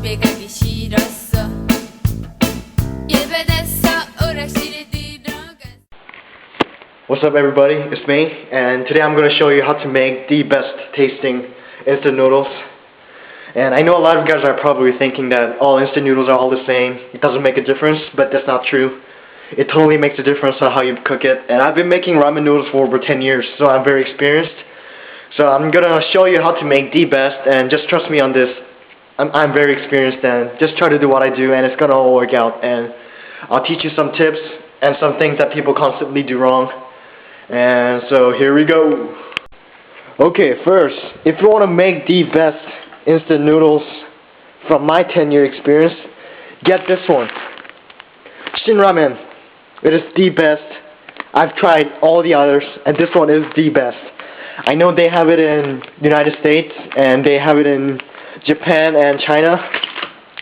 집에 가기 싫었어. 예배됐어 오락실에 들어가. What's up everybody, it's me, and today I'm going to show you how to make the best tasting instant noodles. And I know a lot of you guys are probably thinking that all instant noodles are all the same, it doesn't make a difference, but that's not true. It totally makes a difference on how you cook it, and I've been making ramen noodles for over 10 years, so I'm very experienced. So I'm going to show you how to make the best, and just trust me on this. I'm very experienced, and just try to do what I do, and it's going to all work out. And I'll teach you some tips and some things that people constantly do wrong. And so here we go. Okay, first, if you want to make the best instant noodles from my 10-year experience, get this one. Shin Ramen. It is the best. I've tried all the others, and this one is the best. I know they have it in the United States, and they have it in Japan and China,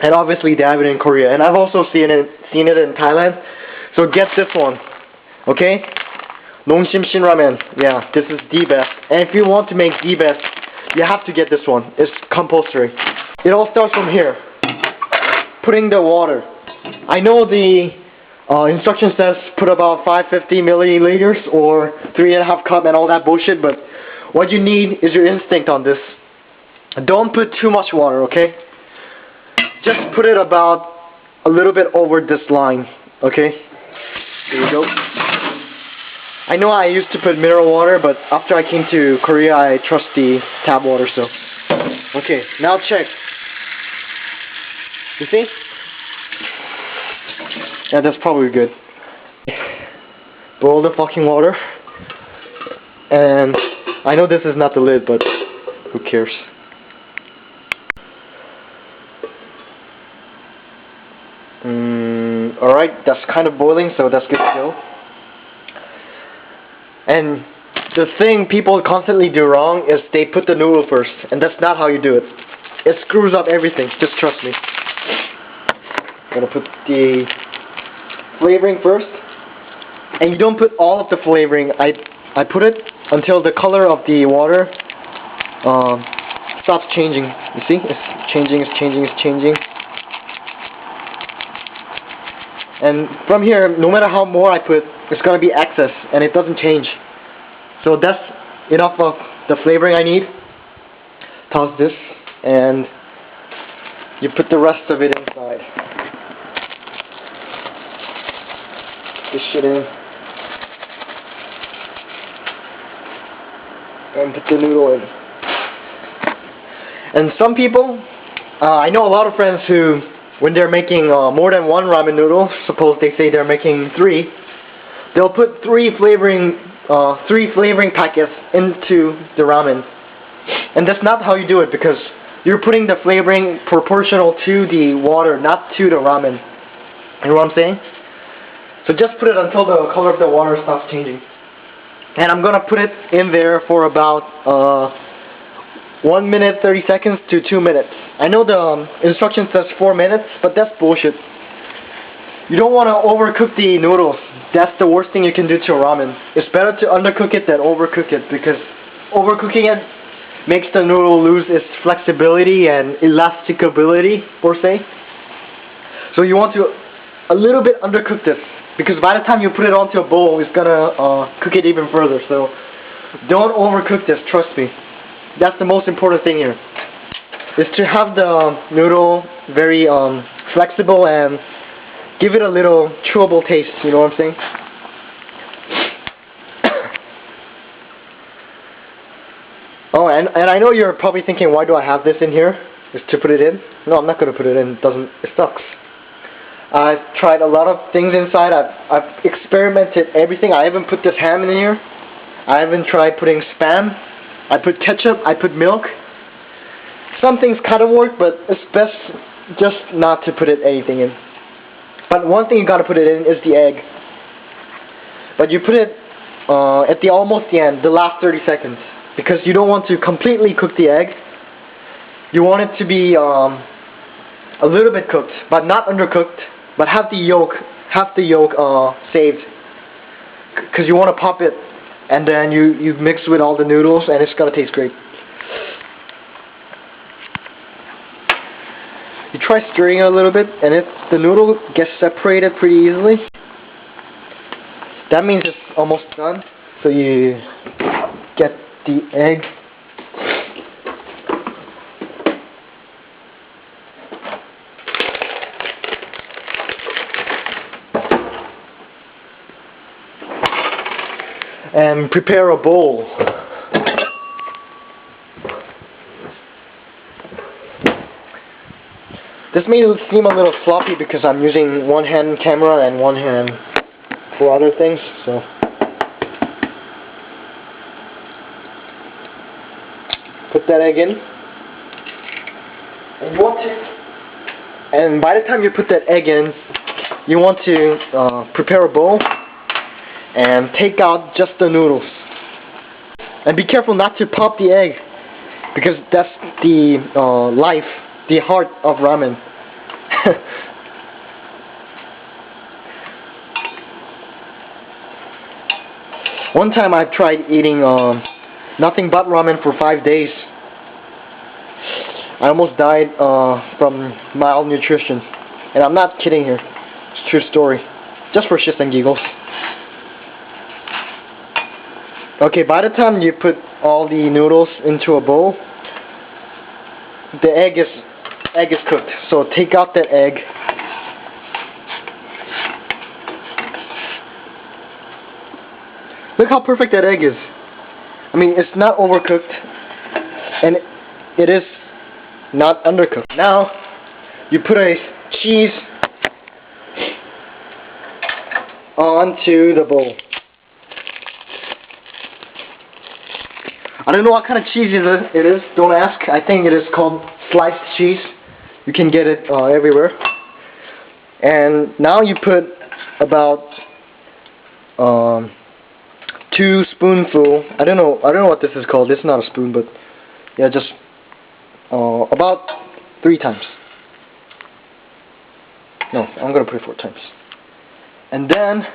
and obviously they have it in Korea, and I've also seen it in Thailand. So get this one, okay? Nongshim Shin Ramen. Yeah, this is the best. And if you want to make the best, you have to get this one. It's compulsory. It all starts from here. Putting the water. I know the instruction says put about 550 milliliters or 3.5 cup and all that bullshit, but what you need is your instinct on this. Don't put too much water, okay? Just put it about a little bit over this line, okay? There you go. I know I used to put mineral water, but after I came to Korea, I trust the tap water, so. Okay, now check. You see? Yeah, that's probably good. Boil the fucking water. And I know this is not the lid, but who cares? Alright, that's kind of boiling, so that's good to go. And the thing people constantly do wrong is they put the noodle first, and that's not how you do it. It screws up everything, just trust me. I'm gonna put the flavoring first, and you don't put all of the flavoring. I put it until the color of the water stops changing. You see? It's changing, it's changing, it's changing. And from here, no matter how more I put, it's gonna be excess, and it doesn't change. So that's enough of the flavoring I need. Toss this, and you put the rest of it inside. This shit in, and put the noodle in. And some people, I know a lot of friends who, when they're making more than one ramen noodle, suppose they say they're making 3, they'll put 3 flavoring packets into the ramen. And that's not how you do it, because you're putting the flavoring proportional to the water, not to the ramen. You know what I'm saying? So just put it until the color of the water stops changing. And I'm gonna put it in there for about 1 minute 30 seconds to 2 minutes. I know the instruction says 4 minutes, but that's bullshit. You don't want to overcook the noodles. That's the worst thing you can do to a ramen. It's better to undercook it than overcook it, because overcooking it makes the noodle lose its flexibility and elasticability, per se. So you want to a little bit undercook this, because by the time you put it onto a bowl, it's gonna cook it even further. So don't overcook this, trust me. That's the most important thing here, is to have the noodle very flexible and give it a little chewable taste, you know what I'm saying? Oh, and I know you're probably thinking, why do I have this in here? Is to put it in? No, I'm not going to put it in. It sucks. I've tried a lot of things inside. I've experimented everything. I even put this ham in here. I even tried putting Spam. I put ketchup. I put milk. Some things kind of work, but it's best just not to put anything in. But one thing you gotta put it in is the egg. But you put it at almost the end, the last 30 seconds. Because you don't want to completely cook the egg. You want it to be a little bit cooked, but not undercooked. But have the yolk saved. Because you want to pop it, and then you mix with all the noodles, and it's gonna taste great. you try stirring it a little bit, and if the noodle gets separated pretty easily, that means it's almost done. So you get the egg. And prepare a bowl. This may seem a little floppy because I'm using one hand camera and one hand for other things, so. Put that egg in. And by the time you put that egg in, you want to prepare a bowl and take out just the noodles. And be careful not to pop the egg, because that's the life, the heart of ramen. One time I tried eating nothing but ramen for 5 days. I almost died from malnutrition. And I'm not kidding here. It's a true story. Just for shits and giggles. Okay, by the time you put all the noodles into a bowl, the egg is cooked. So take out that egg. Look how perfect that egg is. I mean, it's not overcooked, and it is not undercooked. Now, you put a cheese onto the bowl. I don't know what kind of cheese it is, don't ask. I think it is called sliced cheese. You can get it everywhere. And now you put about 2 spoonfuls. I don't know what this is called. It's not a spoon, but yeah, just about 3 times. No, I'm gonna put it 4 times. And then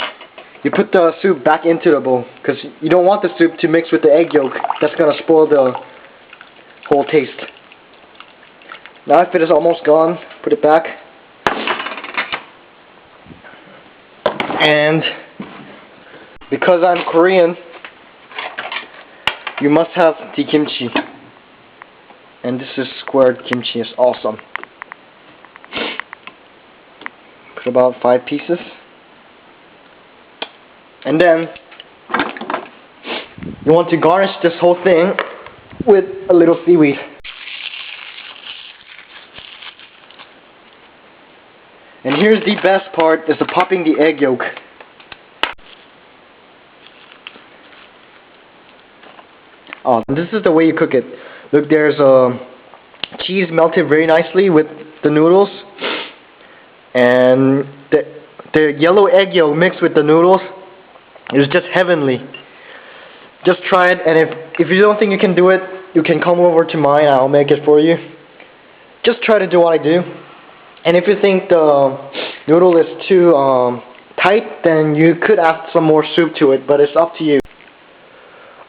you put the soup back into the bowl, because you don't want the soup to mix with the egg yolk. That's gonna spoil the whole taste. Now if it is almost gone, put it back. And because I'm Korean, you must have the kimchi. And this is squared kimchi. It's awesome. Put about 5 pieces. And then you want to garnish this whole thing with a little seaweed. And here's the best part, is the popping the egg yolk. Oh, this is the way you cook it. Look, there's cheese melted very nicely with the noodles, and the yellow egg yolk mixed with the noodles is just heavenly. Just try it, and if you don't think you can do it, you can come over to mine. I'll make it for you. Just try to do what I do. And if you think the noodle is too tight, then you could add some more soup to it, but it's up to you.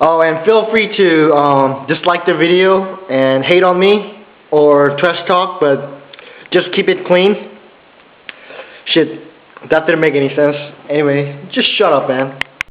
Oh, and feel free to dislike the video and hate on me or trash talk, but just keep it clean. Shit, that didn't make any sense. Anyway, just shut up, man.